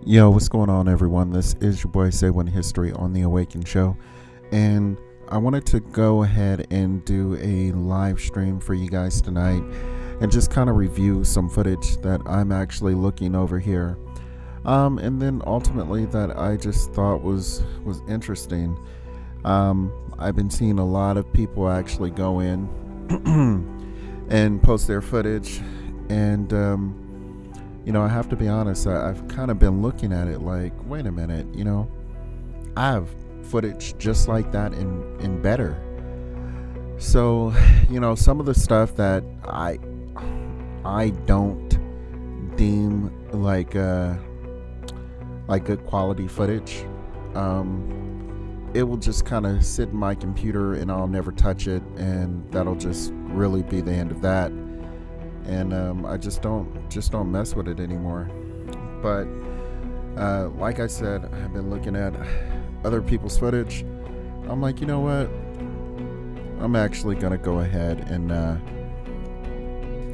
Yo, what's going on, everyone? This is your boy Say One History on the Awaken Show, and I wanted to go ahead and do a live stream for you guys tonight and just kind of review some footage that I'm actually looking over here, and then ultimately that I just thought was interesting. I've been seeing a lot of people actually go in and post their footage, and I have to be honest, I've kind of been looking at it like, wait a minute, I have footage just like that and better. So, some of the stuff that I don't deem like good quality footage, it will just kind of sit in my computer and I'll never touch it, and that'll just really be the end of that. And I just don't mess with it anymore. But like I said, I've been looking at other people's footage. I'm like, you know what? I'm actually gonna go ahead and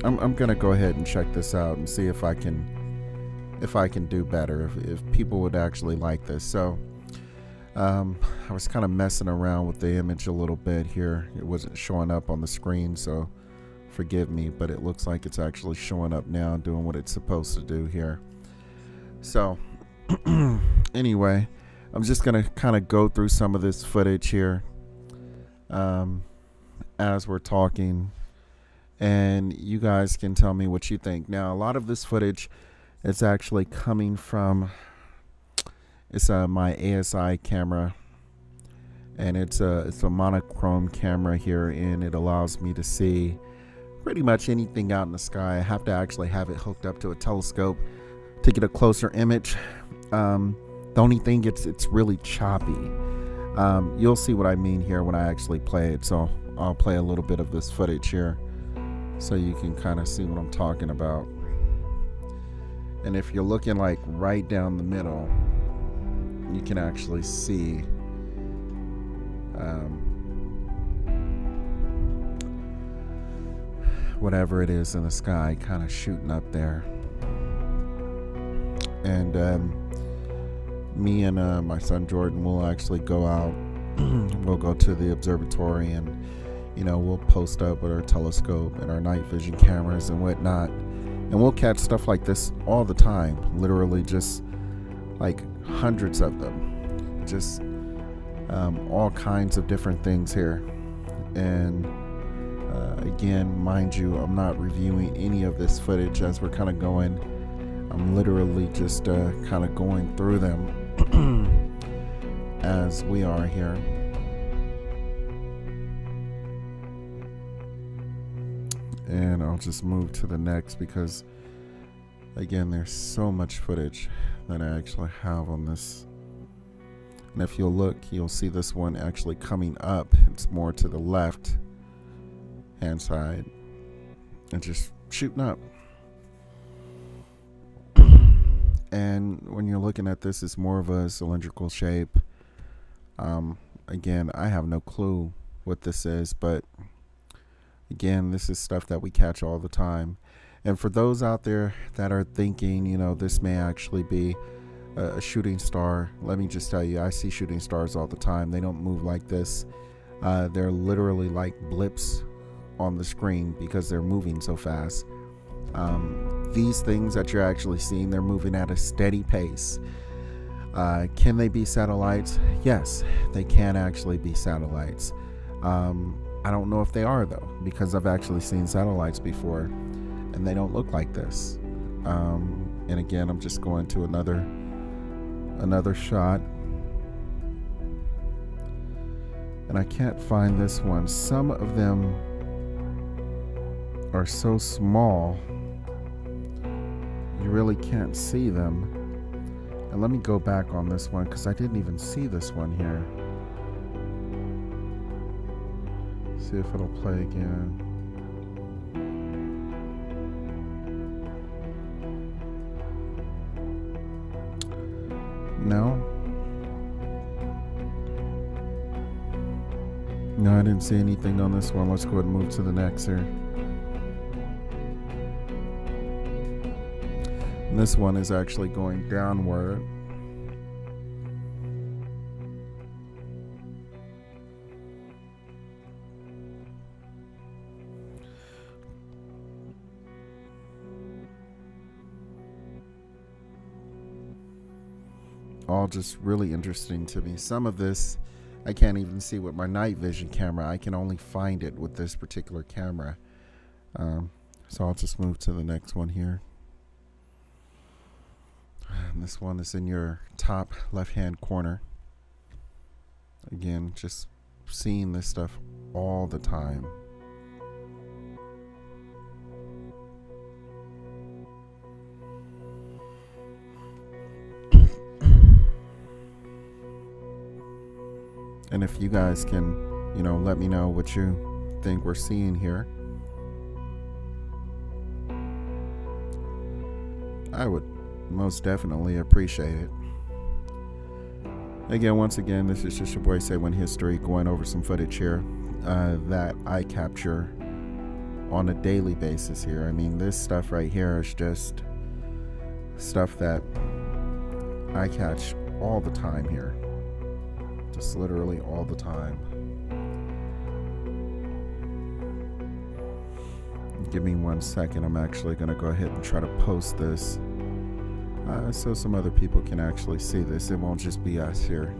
I'm gonna go ahead and check this out and see if I can do better. If people would actually like this. So I was kind of messing around with the image a little bit here. It wasn't showing up on the screen, so forgive me, but it looks like it's actually showing up now, doing what it's supposed to do here. So anyway, I'm just gonna kind of go through some of this footage here as we're talking, and you guys can tell me what you think. Now, a lot of this footage is actually coming from my ASI camera, and it's a monochrome camera here, and it allows me to see pretty much anything out in the sky. I have to actually have it hooked up to a telescope to get a closer image. The only thing, it's really choppy. You'll see what I mean here when I actually play it. So I'll play a little bit of this footage here so you can kind of see what I'm talking about. And if you're looking like right down the middle, you can actually see whatever it is in the sky kind of shooting up there. And me and my son Jordan will actually go out. We'll go to the observatory, and we'll post up with our telescope and our night vision cameras and whatnot, and we'll catch stuff like this all the time, literally just like hundreds of them, just all kinds of different things here. And again, mind you, I'm not reviewing any of this footage as we're kind of going. I'm literally just kind of going through them as we are here. And I'll just move to the next because, again, there's so much footage that I actually have on this. And if you'll look, you'll see this one actually coming up. It's more to the left hand side and just shooting up. And when you're looking at this, it's more of a cylindrical shape. Again, I have no clue what this is, but again, this is stuff that we catch all the time. And for those out there that are thinking, this may actually be a shooting star, let me just tell you, I see shooting stars all the time. They don't move like this. They're literally like blips on the screen because they're moving so fast. These things that you're actually seeing, they're moving at a steady pace. Can they be satellites? Yes, they can actually be satellites. I don't know if they are, though, because I've actually seen satellites before and they don't look like this. And again, I'm just going to another shot, and I can't find this one. Some of them are so small you really can't see them. And let me go back on this one because I didn't even see this one here. See if it'll play again. No, I didn't see anything on this one. Let's go ahead and move to the next here. This one is actually going downward. All just really interesting to me. Some of this I can't even see with my night vision camera. I can only find it with this particular camera. So I'll just move to the next one here. And this one is in your top left-hand corner. Again, just seeing this stuff all the time. And if you guys can, let me know what you think we're seeing here, I would most definitely appreciate it. Again, once again, this is just your boy Say One History, going over some footage here that I capture on a daily basis here. I mean, this stuff right here is just stuff that I catch all the time here. Just literally all the time. Give me 1 second. I'm actually going to go ahead and try to post this so some other people can actually see this. It won't just be us here.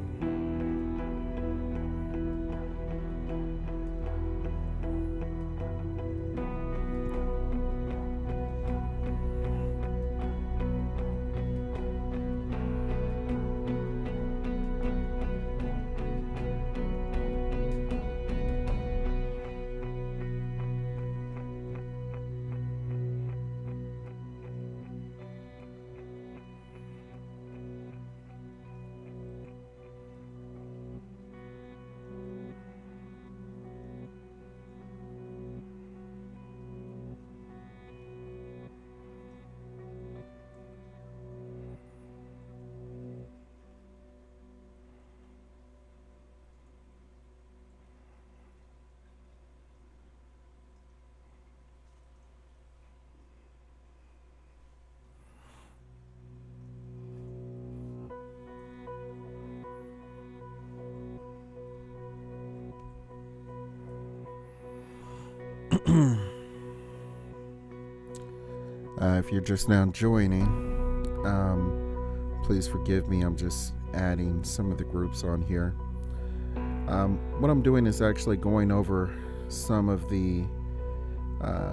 If you're just now joining, please forgive me. I'm just adding some of the groups on here. What I'm doing is actually going over some of the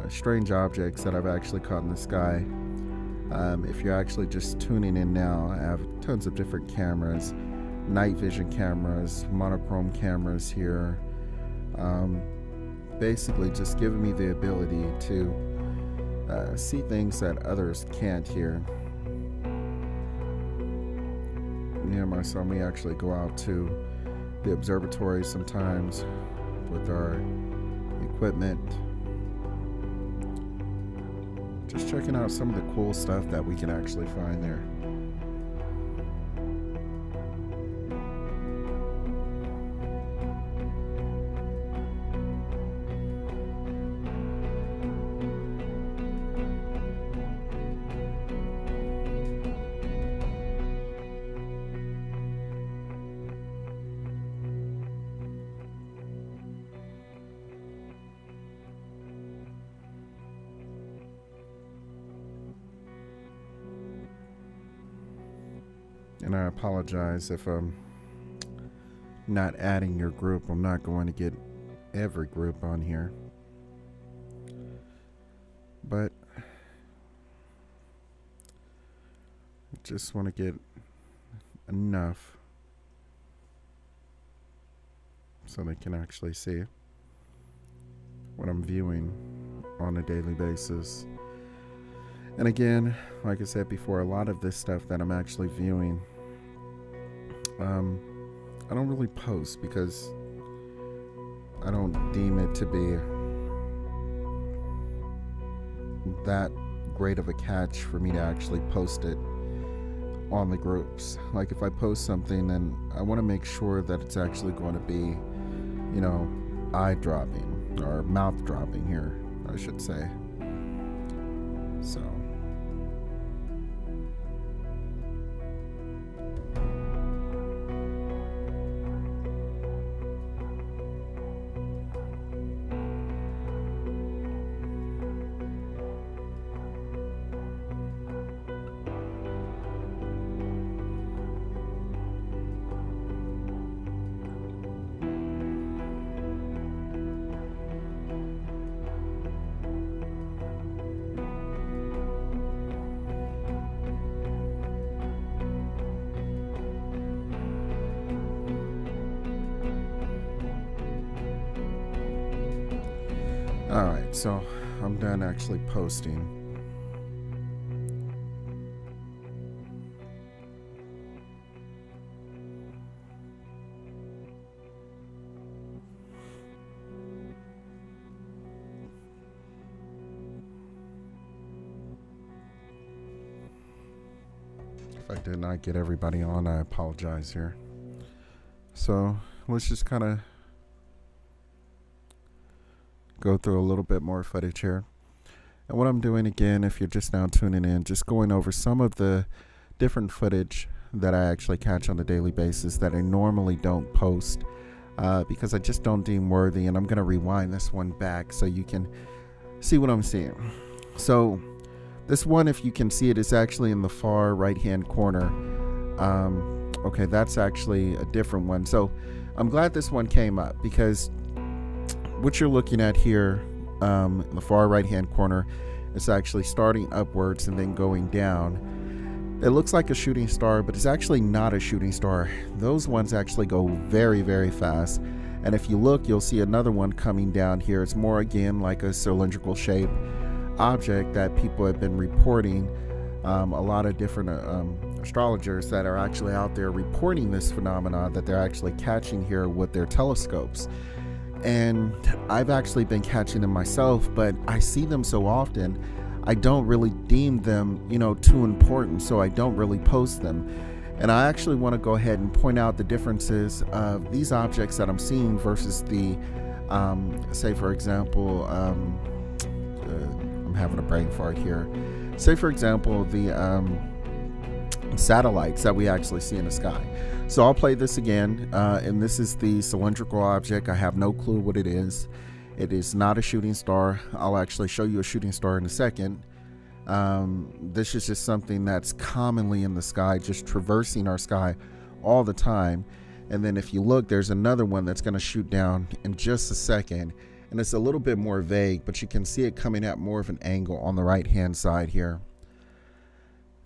strange objects that I've actually caught in the sky. If you're actually just tuning in now, I have tons of different cameras, night vision cameras, monochrome cameras here. Basically just giving me the ability to see things that others can't here. Me and my son, we actually go out to the observatory sometimes with our equipment, just checking out some of the cool stuff that we can actually find there. And I apologize if I'm not adding your group. I'm not going to get every group on here. But I just want to get enough so they can actually see what I'm viewing on a daily basis. And again, like I said before, a lot of this stuff that I'm actually viewing, I don't really post because I don't deem it to be that great of a catch for me to actually post it on the groups. Like if I post something, then I want to make sure that it's actually going to be, eye-dropping or mouth-dropping here, I should say. So Alright, so I'm done actually posting. If I did not get everybody on, I apologize here. So let's just kind of go through a little bit more footage here. And what I'm doing, again, if you're just now tuning in, just going over some of the different footage that I actually catch on a daily basis that I normally don't post because I just don't deem worthy. And I'm going to rewind this one back so you can see what I'm seeing. So this one, if you can see it, is actually in the far right hand corner. Okay, that's actually a different one. So I'm glad this one came up, because what you're looking at here in the far right hand corner is actually starting upwards and then going down. It looks like a shooting star, but it's actually not a shooting star. Those ones actually go very, very fast. And if you look, you'll see another one coming down here. It's more, again, like a cylindrical shape object that people have been reporting. A lot of different astrologers that are actually out there reporting this phenomenon that they're actually catching here with their telescopes. And I've actually been catching them myself, but I see them so often, I don't really deem them, too important, so I don't really post them. And I actually want to go ahead and point out the differences of these objects that I'm seeing versus the, say for example, I'm having a brain fart here. Say for example, the satellites that we actually see in the sky. So I'll play this again, and this is the cylindrical object. I have no clue what it is. It is not a shooting star. I'll actually show you a shooting star in a second. This is just something that's commonly in the sky, just traversing our sky all the time. And then if you look, there's another one that's going to shoot down in just a second, and it's a little bit more vague, but you can see it coming at more of an angle on the right hand side here.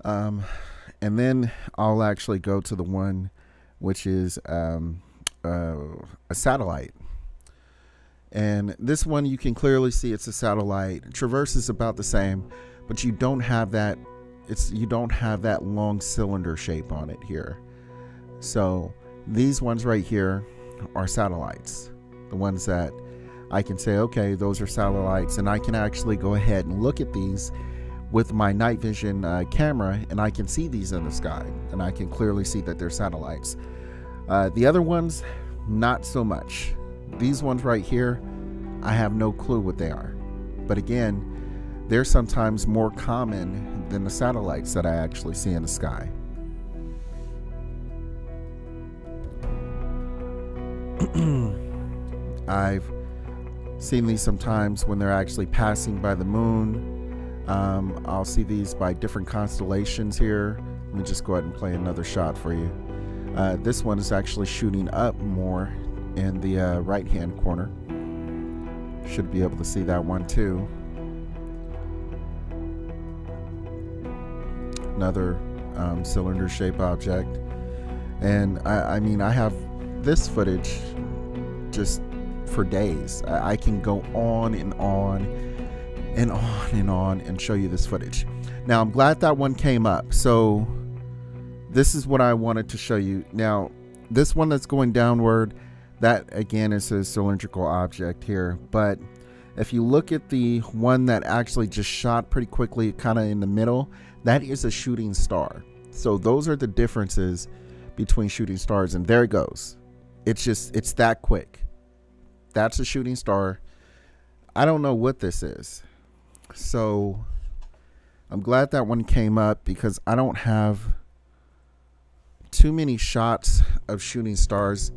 And then I'll actually go to the one which is a satellite. And this one, you can clearly see it's a satellite. Traverse is about the same, but you don't have that. You don't have that long cylinder shape on it here. So these ones right here are satellites. The ones that I can say, okay, those are satellites, and I can actually go ahead and look at these with my night vision camera, and I can see these in the sky, and I can clearly see that they're satellites. The other ones, not so much. These ones right here, I have no clue what they are. But again, they're sometimes more common than the satellites that I actually see in the sky. I've seen these sometimes when they're actually passing by the moon. I'll see these by different constellations here. Let me just go ahead and play another shot for you. This one is actually shooting up more in the right hand corner. Should be able to see that one too. Another cylinder shaped object. And I mean, I have this footage just for days. I can go on and on and on and on and show you this footage. Now, I'm glad that one came up. So this is what I wanted to show you. Now, this one that's going downward, that again is a cylindrical object here. But if you look at the one that actually just shot pretty quickly, kind of in the middle, that is a shooting star. So those are the differences between shooting stars. And there it goes. It's that quick. That's a shooting star. I don't know what this is. So I'm glad that one came up, because I don't have too many shots of shooting stars.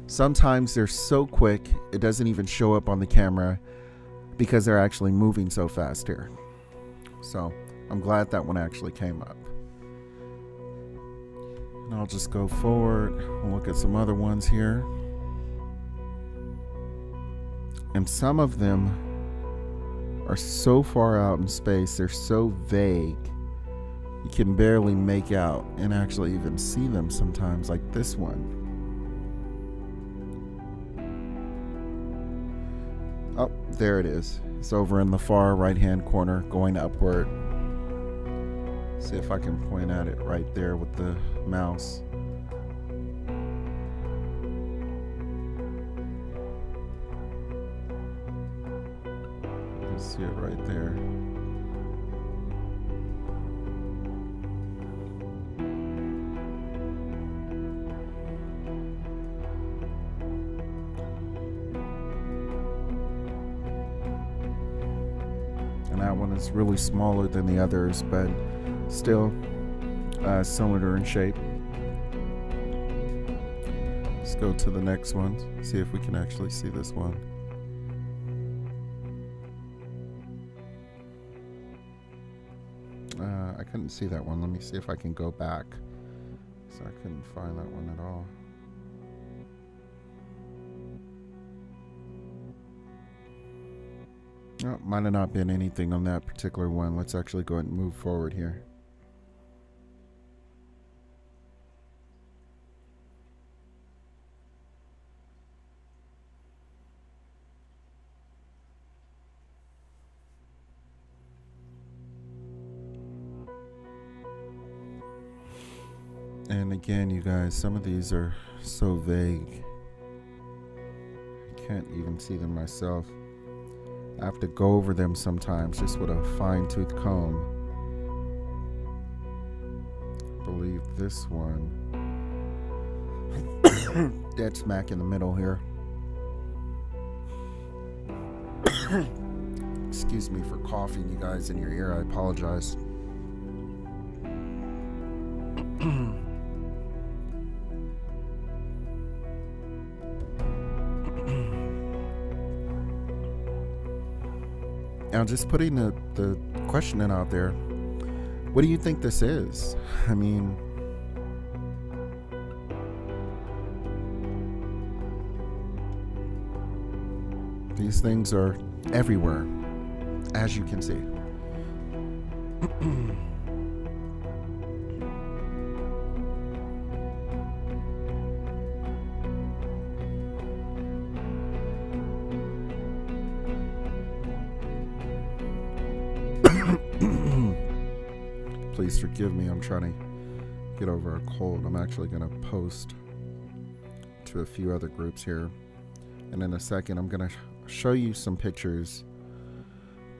Sometimes they're so quick it doesn't even show up on the camera because they're actually moving so fast here. So I'm glad that one actually came up. And I'll just go forward and look at some other ones here. And some of them are so far out in space, they're so vague, you can barely make out and actually even see them sometimes, like this one. Oh, there it is. It's over in the far right-hand corner, going upward. See if I can point at it right there with the mouse. You can see it right there. And that one is really smaller than the others, but still cylinder in shape. Let's go to the next one, see if we can actually see this one. I couldn't see that one. Let me see if I can go back. So I couldn't find that one at all. Oh, might have not been anything on that particular one. Let's actually go ahead and move forward here. And again, you guys, some of these are so vague. I can't even see them myself. I have to go over them sometimes just with a fine-tooth comb. I believe this one dead smack in the middle here. Excuse me for coughing, you guys, in your ear. I apologize. Now, just putting the question out there, what do you think this is? I mean, these things are everywhere, as you can see. Please forgive me, I'm trying to get over a cold. I'm actually going to post to a few other groups here. And in a second, I'm going to show you some pictures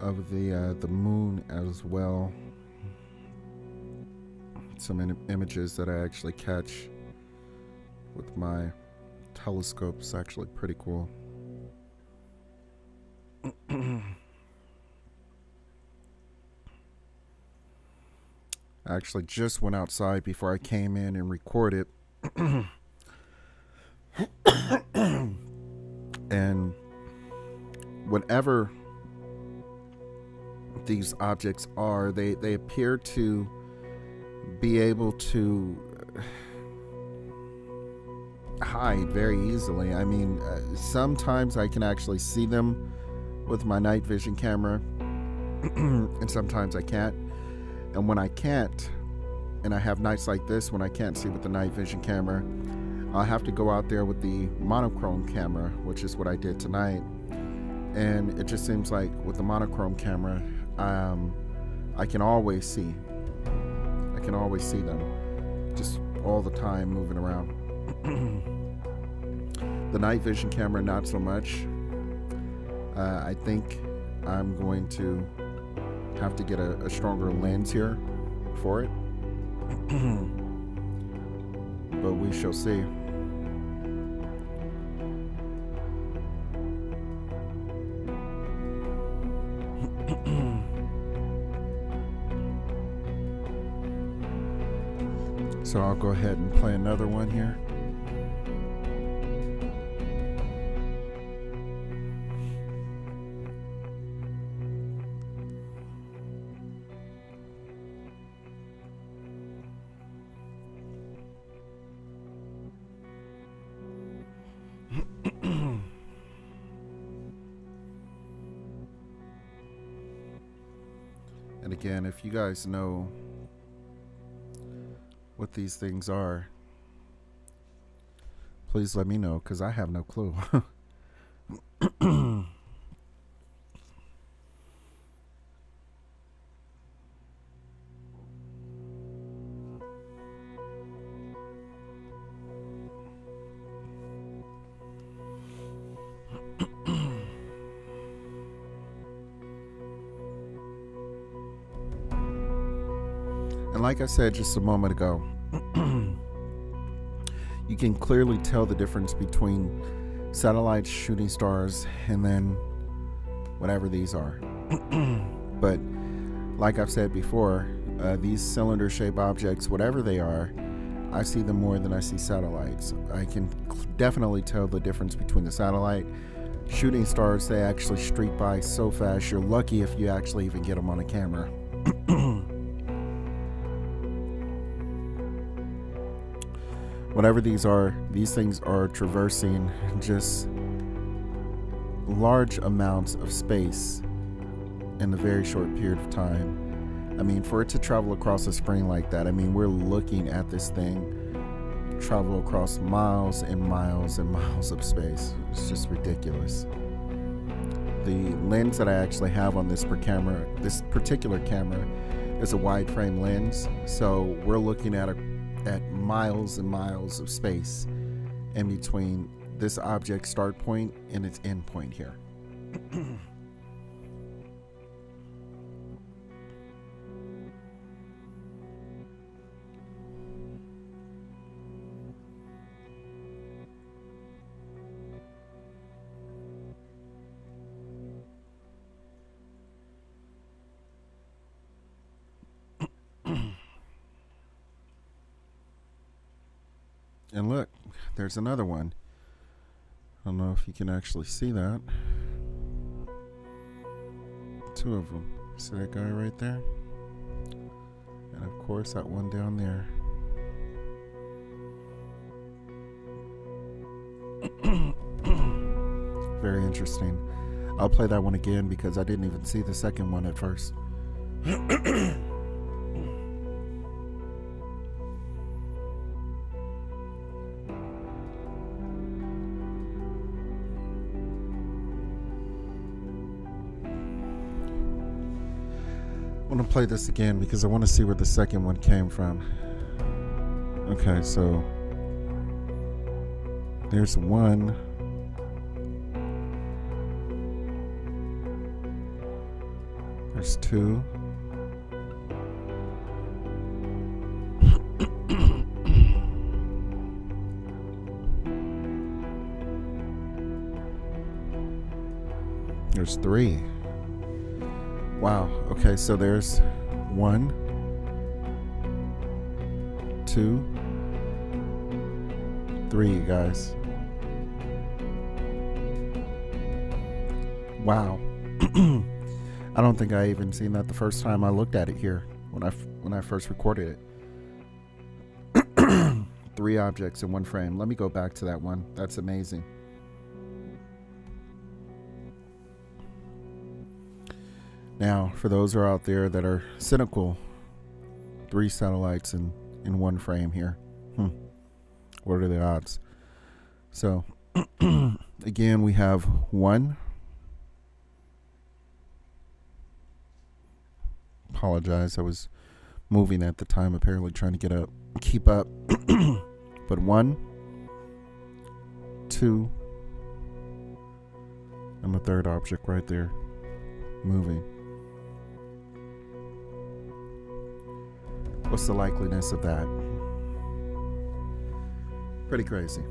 of the moon as well. Some images that I actually catch with my telescope. It's actually pretty cool. I actually just went outside before I came in and recorded. And whatever these objects are, they appear to be able to hide very easily. I mean, sometimes I can actually see them with my night vision camera, and sometimes I can't. And when I can't, and I have nights like this when I can't see with the night vision camera, I'll have to go out there with the monochrome camera, which is what I did tonight. And it just seems like with the monochrome camera, I can always see. I can always see them, just all the time moving around. The night vision camera, not so much. I think I'm going to have to get a stronger lens here for it. But we shall see. So I'll go ahead and play another one here. And again, if you guys know what these things are, please let me know, because I have no clue. And like I said just a moment ago, you can clearly tell the difference between satellites, shooting stars, and then whatever these are. But like I've said before, these cylinder-shaped objects, whatever they are, I see them more than I see satellites. I can definitely tell the difference between the satellite. Shooting stars, they actually streak by so fast, you're lucky if you actually even get them on a camera. Whatever these are, these things are traversing just large amounts of space in a very short period of time. I mean, for it to travel across a screen like that, I mean, we're looking at this thing travel across miles and miles and miles of space. It's just ridiculous. The lens that I actually have on this particular camera is a wide frame lens, so we're looking at miles and miles of space in between this object's start point and its end point here. And look, there's another one. I don't know if you can actually see that. Two of them. See that guy right there? And of course that one down there. Very interesting. I'll play that one again because I didn't even see the second one at first. I want to play this again because I want to see where the second one came from. Okay, so there's one. There's two. There's three. Wow. Okay, so there's 1, 2, 3, you guys. Wow. I don't think I even seen that the first time I looked at it here when I first recorded it. 3 objects in one frame. Let me go back to that one. That's amazing. Now, for those who are out there that are cynical, 3 satellites in one frame here. What are the odds? So, again, we have 1. Apologize, I was moving at the time, apparently trying to keep up. But 1, 2, and the third object right there, moving. What's the likeliness of that? Pretty crazy.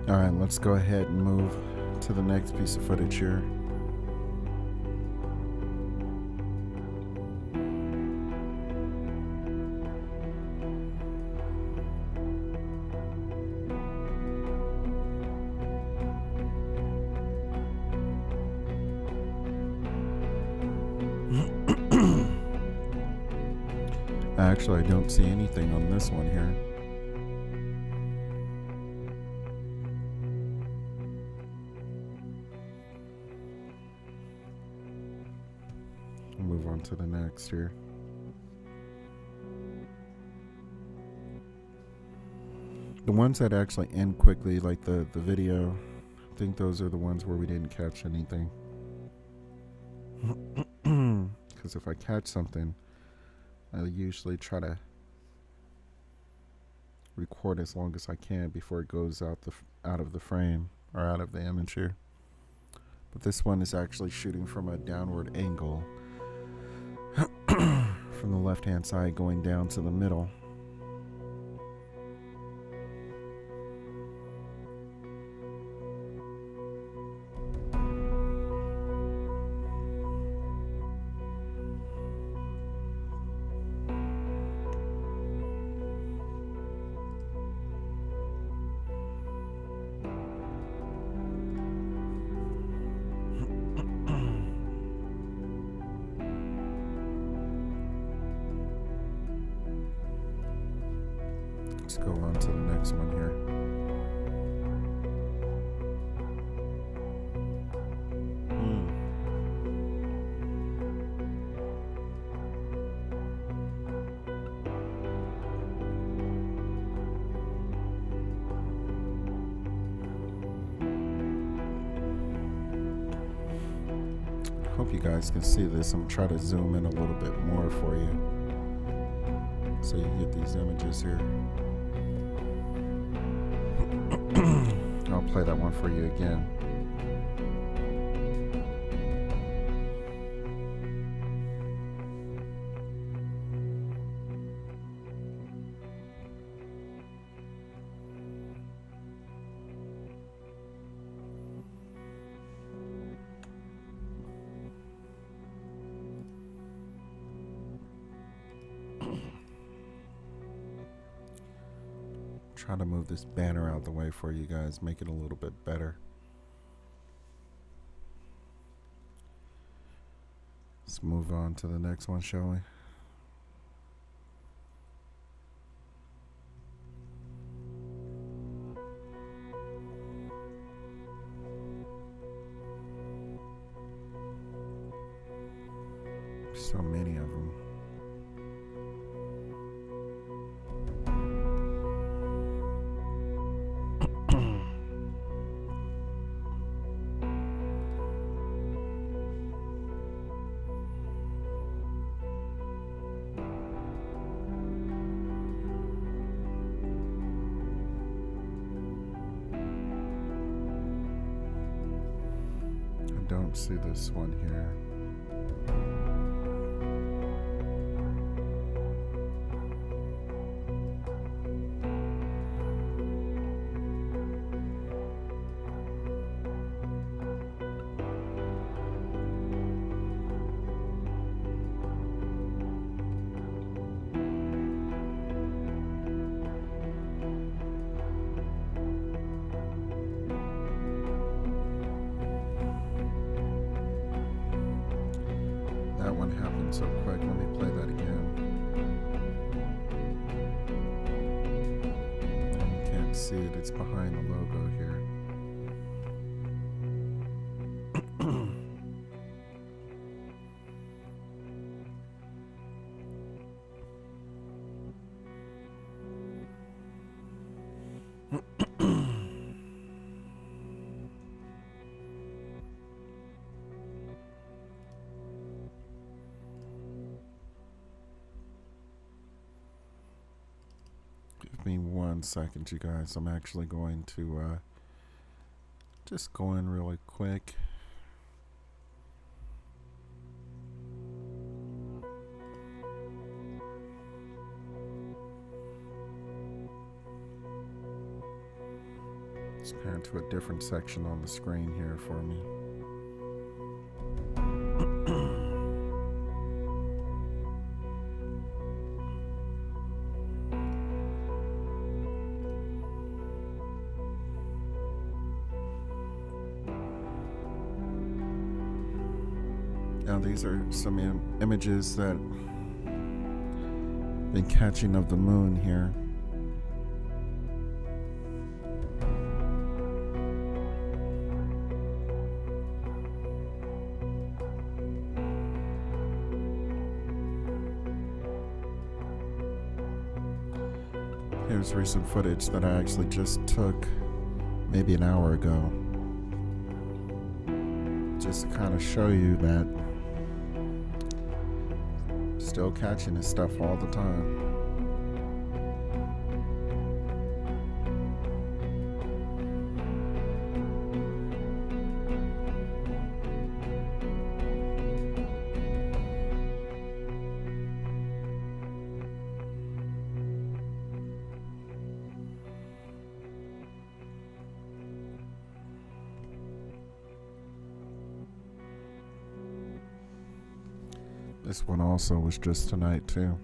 All right, let's go ahead and move to the next piece of footage here. Actually, I don't see anything on this one here. Move on to the next here. The ones that actually end quickly, like the video, I think those are the ones where we didn't catch anything. Because if I catch something, I usually try to record as long as I can before it goes out of the frame or out of the image here. But this one is actually shooting from a downward angle from the left hand side going down to the middle. Let's go on to the next one here. Hope you guys can see this. I'm trying to zoom in a little bit more for you so you get these images here. I'll play that one for you again. Try to move this banner out the way for you guys, make it a little bit better. Let's move on to the next one, shall we? So many of them. Don't see this one here. That one happened so quick. Let me play that again. And you can't see it, it's behind the logo here. Give me 1 second, you guys. I'm actually going to just go in really quick. Let's pan to a different section on the screen here for me. Now these are some images that been catching of the moon here. Here's recent footage that I actually just took maybe an hour ago, just to kind of show you that still catching this stuff all the time. This one also was just tonight too.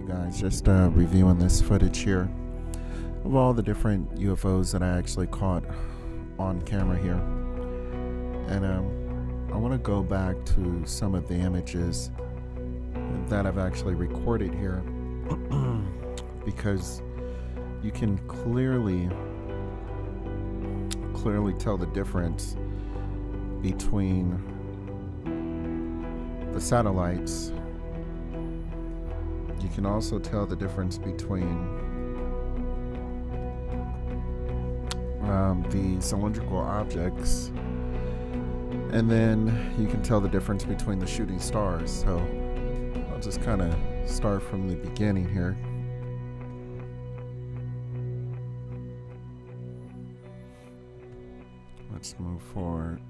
Guys, just reviewing this footage here of all the different UFOs that I actually caught on camera here, and I want to go back to some of the images that I've actually recorded here because you can clearly tell the difference between the satellites. You can also tell the difference between the cylindrical objects, and then you can tell the difference between the shooting stars. So I'll just kind of start from the beginning here. Let's move forward.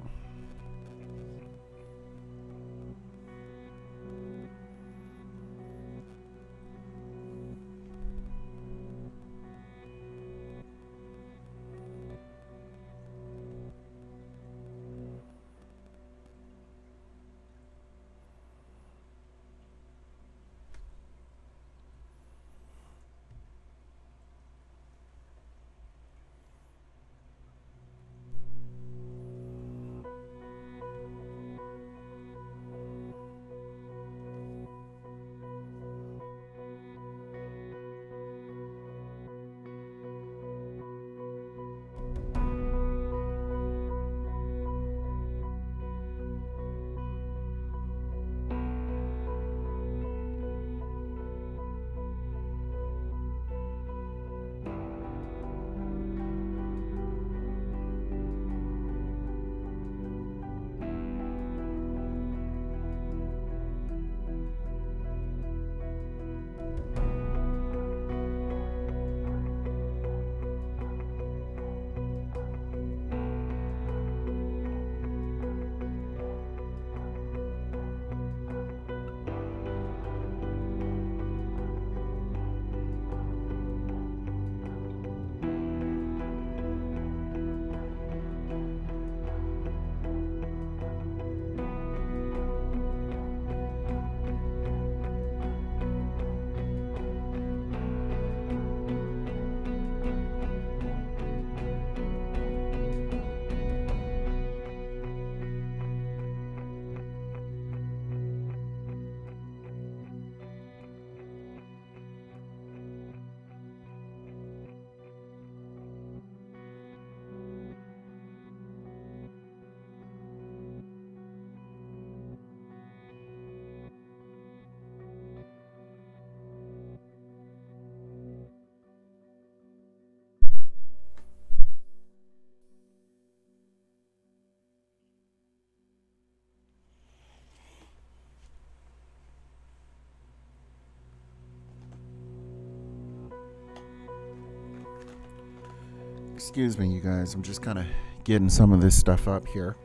Excuse me, you guys. I'm just kind of getting some of this stuff up here.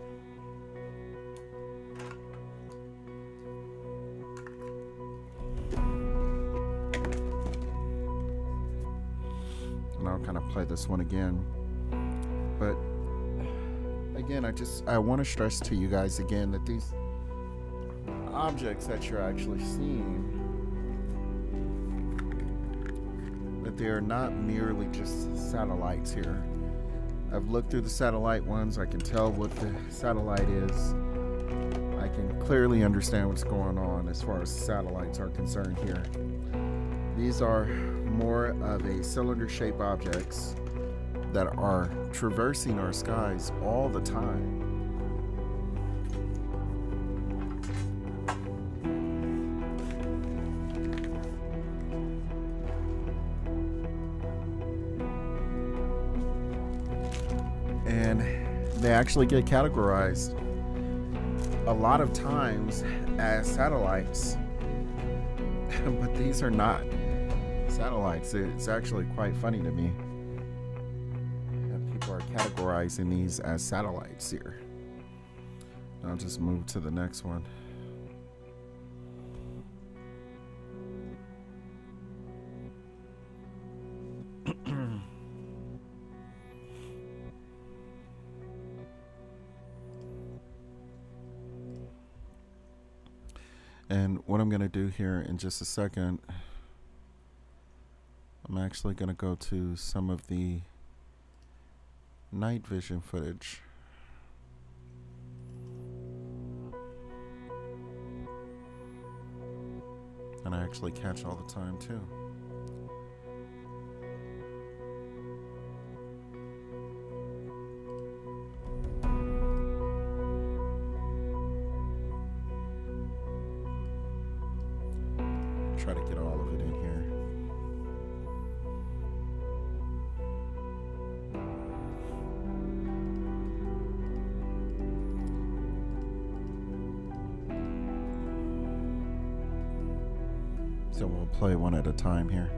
And I'll kind of play this one again. But again, I want to stress to you guys again that these objects that you're actually seeing, that they are not merely just satellites here. I've looked through the satellite ones. I can tell what the satellite is. I can clearly understand what's going on as far as satellites are concerned here. These are more of a cylinder-shaped objects that are traversing our skies all the time. And they actually get categorized a lot of times as satellites, but these are not satellites. It's actually quite funny to me that people are categorizing these as satellites here. I'll just move to the next one. And what I'm going to do here in just a second, I'm actually going to go to some of the night vision footage. And I actually catch all the time too. Try to get all of it in here. So we'll play one at a time here.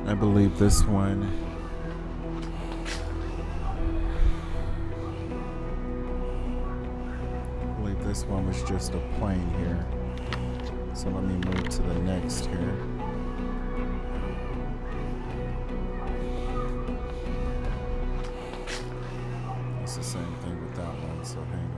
I believe this one was just a plane here. So let me move to the next here. It's the same thing with that one, so hang on.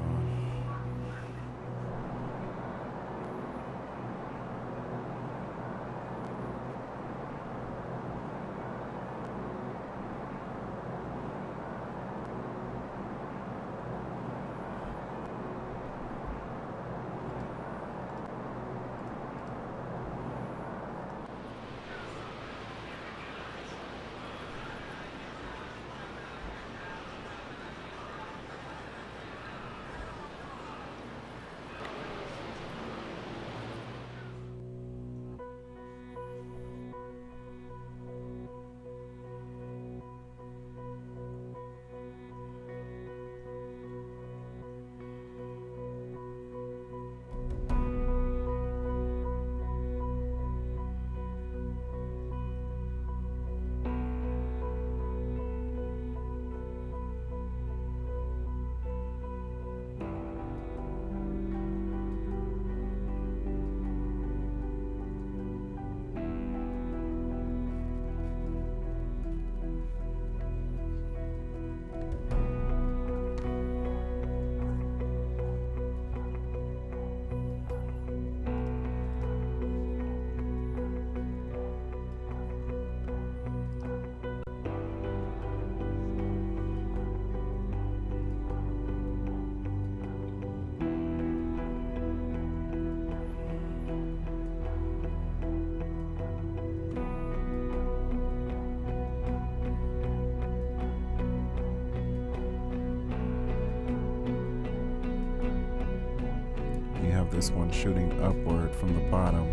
This one shooting upward from the bottom.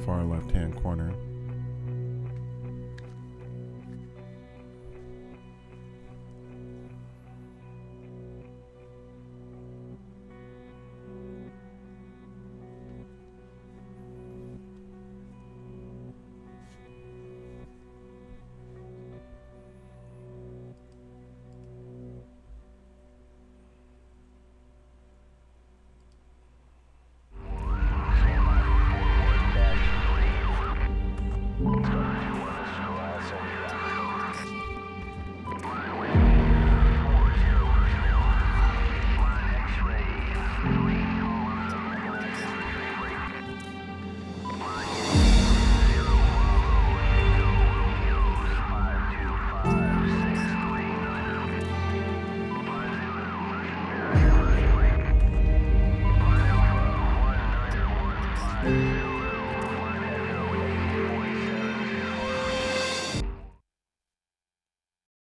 far left hand corner.